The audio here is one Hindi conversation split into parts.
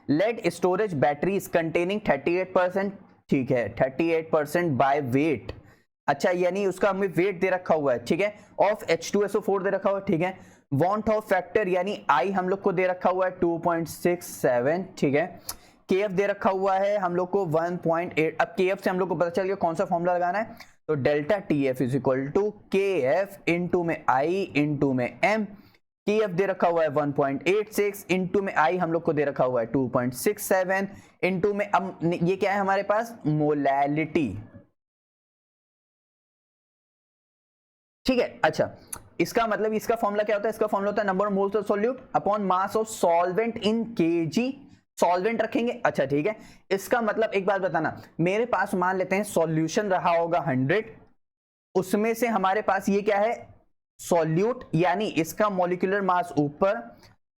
लेड स्टोरेज बैटरीज कंटेनिंग 38%, ठीक है 38% बाय वेट, अच्छा यानी उसका हमें वेट दे रखा हुआ है, ठीक है, ऑफ H2SO4 दे रखा हुआ है, ठीक है, वांट ऑफ फैक्टर यानी आई हम लोग को दे रखा हुआ है 2.67, ठीक है, केएफ दे रखा हुआ है हम लोग को 1.8। अब केएफ से हम लोग को पता चल गया कौन सा फॉर्मूला लगाना है, तो delta TF is equal to KF into में आई इंटू में एम, केएफ दे रखा हुआ है 1.86 इंटू में आई हम लोग को दे रखा हुआ है 2.67 इंटू में, अब ये क्या है हमारे पास मोलैलिटी, ठीक है। अच्छा इसका मतलब इसका फॉर्मूला क्या होता है, इसका फॉर्मूला होता है number of moles of solute upon mass of solvent in KG, solvent रखेंगे, अच्छा ठीक है। इसका मतलब एक बात बताना, मेरे पास मान लेते हैं सॉल्यूशन रहा होगा 100, उसमें से हमारे पास ये क्या है सॉल्यूट, यानी इसका मॉलिक्यूलर मास ऊपर,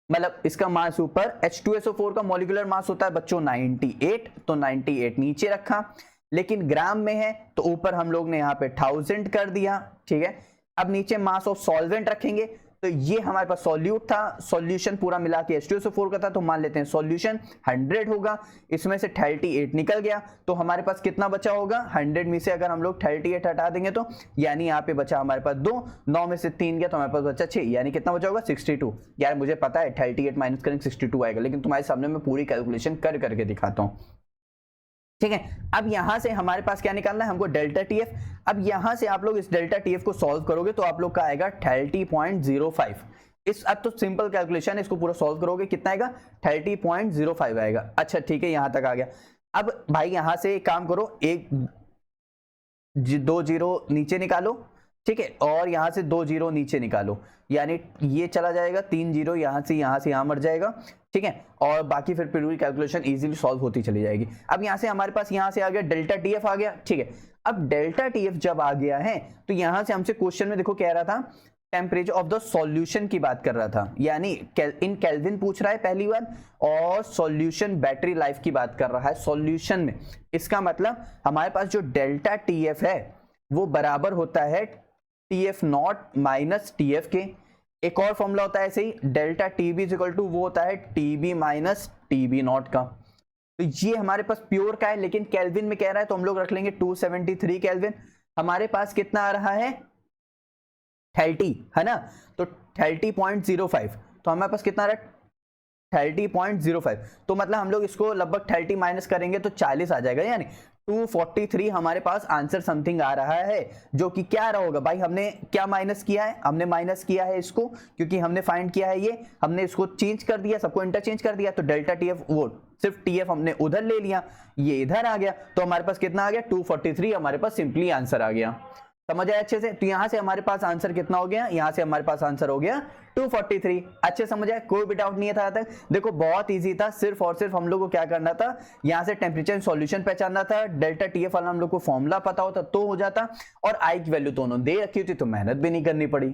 मतलब इसका मास ऊपर, H2SO4 का मॉलिक्यूलर मास होता है बच्चों 98, तो 98 नीचे रखा, लेकिन ग्राम में है तो ऊपर हम लोग ने यहाँ पे 1000 कर दिया, ठीक है। अब नीचे मास ऑफ सॉल्वेंट रखेंगे, तो ये हमारे पास सॉल्यूट था, सॉल्यूशन पूरा मिला के H2SO4 का था, तो मान लेते हैं सॉल्यूशन 100 होगा, इसमें से 38 निकल गया, तो हमारे पास कितना बचा होगा 100 में से अगर हम लोग 38 हटा देंगे तो, यानी यहाँ पे बचा हमारे पास 2, 9 में से 3 गया तो हमारे पास बचा 6, यानी कितना बचा होगा 62। यार मुझे पता है 38 माइनस करेंगे 62 आएगा, लेकिन तुम्हारे सामने मैं पूरी कैलकुलेशन कर करके दिखाता हूँ, ठीक है। अब यहां से हमारे पास क्या निकालना है हमको डेल्टा टीएफ, अब यहां से आप लोग इस डेल्टा टीएफ को सॉल्व करोगे तो आप लोग का आएगा 30.05, इस अब तो सिंपल कैलकुलेशन है, इसको पूरा सॉल्व करोगे कितना आएगा 30.05 आएगा, अच्छा ठीक है यहां तक आ गया। अब भाई यहां से एक काम करो, एक 2 जीरो नीचे निकालो, ठीक है, और यहां से 2 जीरो नीचे निकालो, यानी ये चला जाएगा 3 जीरो यहां से यहां मर जाएगा, ठीक है, और बाकी फिर पूरी कैलकुलेशन इजीली सॉल्व होती चली जाएगी। अब यहां से हमारे पास यहां से आ गया डेल्टा टीएफ आ गया, ठीक है। अब डेल्टा टीएफ जब आ गया है तो यहां से हमसे क्वेश्चन में देखो कह रहा था टेम्परेचर ऑफ द सॉल्यूशन की बात कर रहा था, यानी इन केल्विन पूछ रहा है पहली बार, और सॉल्यूशन बैटरी लाइफ की बात कर रहा है सॉल्यूशन में। इसका मतलब हमारे पास जो डेल्टा टीएफ है वो बराबर होता है टीएफ नॉट माइनस टीएफ के। एक और फॉर्मूला होता है ऐसे ही, delta TB is equal to वो होता है टीबी माइनस टीबी नॉट का। तो ये हमारे पास प्योर का है, लेकिन केल्विन में कह रहा है तो हम लोग रख लेंगे 273 केल्विन। हमारे पास कितना आ रहा है 30 है ना, तो 30.05, तो हमारे पास कितना आ रहा है 30.05, तो मतलब हम लोग इसको लगभग 30 माइनस करेंगे तो 40 आ जाएगा, यानी 243 हमारे पास आंसर समथिंग आ रहा है, जो कि क्या रहा होगा भाई, हमने क्या माइनस किया है, हमने माइनस किया है इसको, क्योंकि हमने फाइंड किया है ये, हमने इसको चेंज कर दिया, सबको इंटरचेंज कर दिया, तो डेल्टा टीएफ वो सिर्फ टीएफ हमने उधर ले लिया, ये इधर आ गया, तो हमारे पास कितना आ गया 243, हमारे पास सिंपली आंसर आ गया। समझ आया अच्छे से, तो यहां से हमारे पास आंसर कितना हो गया, यहां से हमारे पास आंसर हो गया 243। अच्छे समझ आया, कोई भी डाउट नहीं था तक, देखो बहुत इजी था, सिर्फ और सिर्फ हम लोग को क्या करना था, यहां से टेम्परेचर सॉल्यूशन पहचानना था, डेल्टा टीएफ वाला हम लोग को फॉर्मूला पता होता तो हो जाता, और आई की वैल्यू दोनों दे रखी होती तो मेहनत भी नहीं करनी पड़ी।